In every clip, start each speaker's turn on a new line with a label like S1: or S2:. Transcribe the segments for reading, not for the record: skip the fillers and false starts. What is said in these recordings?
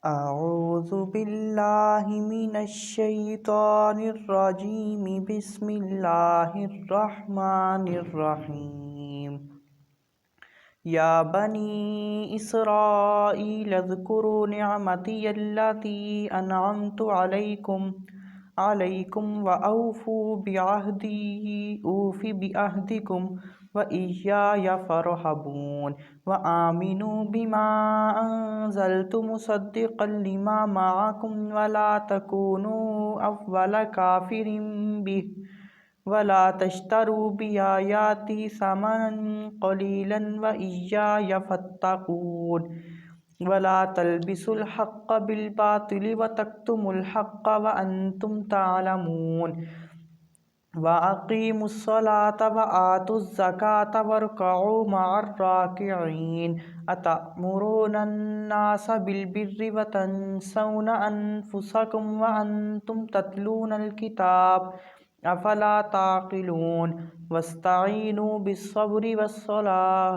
S1: أعوذ بالله من الشيطان الرجيم بسم الله الرحمن الرحيم يا بني إسرائيل اذكروا نعمتي التي أنعمت عليكم وأوفوا بعهدي أوف بعهدكم وإياي فارهبون وآمنوا بما أنزلت مصدقا لما معكم ولا تكونوا أول كافر به ولا تشتروا بآياتي ثمنا قليلا وإياي فاتقون ولا تلبسوا الحق بالباطل وتكتموا الحق وأنتم تعلمون وأقيموا الصلاة وآتوا الزكاة واركعوا مع الراكعين أتأمرون الناس بالبر وتنسون أنفسكم وأنتم تتلون الكتاب أفلا تعقلون واستعينوا بالصبر والصلاة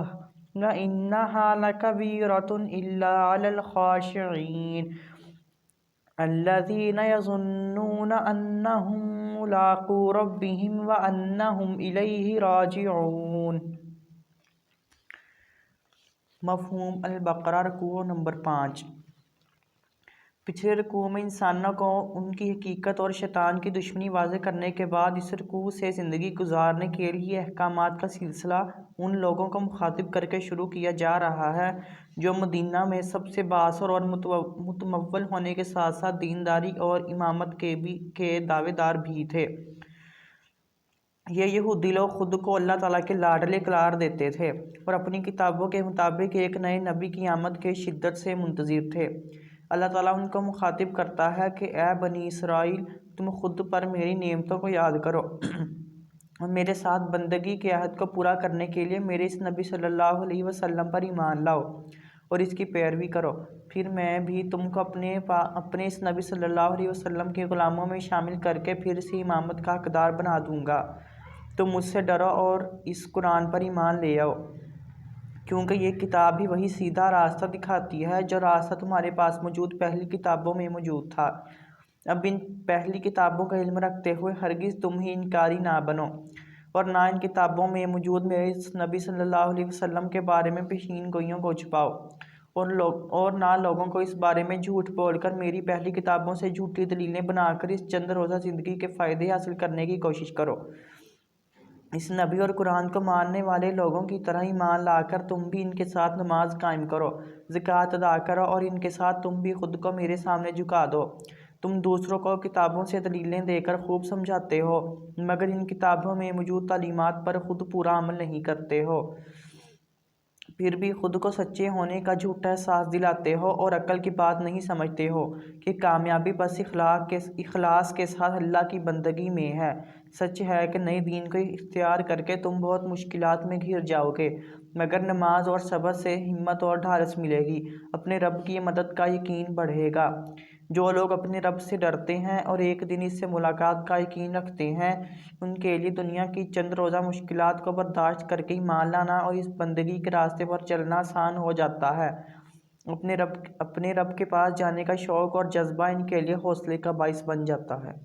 S1: وإنها لكبيرة إلا على الخاشعين الذين يظنون أنهم ملاقو ربهم وأنهم إليه راجعون۔ مفہوم البقرہ رکوع نمبر 5۔ پچھلے رکوع میں انسانوں کو ان کی حقیقت اور شیطان کی دشمنی واضح کرنے کے بعد اس رکوع سے زندگی گزارنے کے لیے احکامات کا سلسلہ ان لوگوں کو مخاطب کر کے شروع کیا جا رہا ہے جو مدینہ میں سب سے بااثر اور متمول ہونے کے ساتھ ساتھ دینداری اور امامت کے دعوے دار بھی تھے۔ یہ یہودی لوگ خود کو اللہ تعالیٰ کے لاڈلے قرار دیتے تھے اور اپنی کتابوں کے مطابق ایک نئے نبی کی آمد کے شدت سے منتظر تھے۔ اللہ تعالیٰ ان کو مخاطب کرتا ہے کہ اے بنی اسرائیل، تم خود پر میری نعمتوں کو یاد کرو اور میرے ساتھ بندگی کے عہد کو پورا کرنے کے لیے میرے اس نبی صلی اللہ علیہ وسلم پر ایمان لاؤ اور اس کی پیروی کرو، پھر میں بھی تم کو اپنے اس نبی صلی اللہ علیہ وسلم کے غلاموں میں شامل کر کے پھر سے امامت کا حقدار بنا دوں گا۔ تم مجھ سے ڈرو اور اس قرآن پر ایمان لے آؤ، کیونکہ یہ کتاب ہی وہی سیدھا راستہ دکھاتی ہے جو راستہ تمہارے پاس موجود پہلی کتابوں میں موجود تھا۔ اب ان پہلی کتابوں کا علم رکھتے ہوئے ہرگز تم ہی انکاری نہ بنو اور نہ ان کتابوں میں موجود میرے اس نبی صلی اللہ علیہ وسلم کے بارے میں پیشین گوئیوں کو چھپاؤ اور نہ لوگوں کو اس بارے میں جھوٹ بول کر میری پہلی کتابوں سے جھوٹی دلیلیں بنا کر اس چند روزہ زندگی کے فائدے حاصل کرنے کی کوشش کرو۔ اس نبی اور قرآن کو ماننے والے لوگوں کی طرح ایمان لا کر تم بھی ان کے ساتھ نماز قائم کرو، زکوٰۃ ادا کرو اور ان کے ساتھ تم بھی خود کو میرے سامنے جھکا دو۔ تم دوسروں کو کتابوں سے دلیلیں دے کر خوب سمجھاتے ہو مگر ان کتابوں میں موجود تعلیمات پر خود پورا عمل نہیں کرتے ہو، پھر بھی خود کو سچے ہونے کا جھوٹا احساس دلاتے ہو اور عقل کی بات نہیں سمجھتے ہو کہ کامیابی بس اخلاص کے ساتھ اللہ کی بندگی میں ہے۔ سچ ہے کہ نئے دین کو اختیار کر کے تم بہت مشکلات میں گھر جاؤ گے مگر نماز اور صبر سے ہمت اور ڈھارس ملے گی، اپنے رب کی مدد کا یقین بڑھے گا۔ جو لوگ اپنے رب سے ڈرتے ہیں اور ایک دن اس سے ملاقات کا یقین رکھتے ہیں، ان کے لیے دنیا کی چند روزہ مشکلات کو برداشت کر کے ایمان لانا اور اس بندگی کے راستے پر چلنا آسان ہو جاتا ہے۔ اپنے رب کے پاس جانے کا شوق اور جذبہ ان کے لیے حوصلے کا باعث بن جاتا ہے۔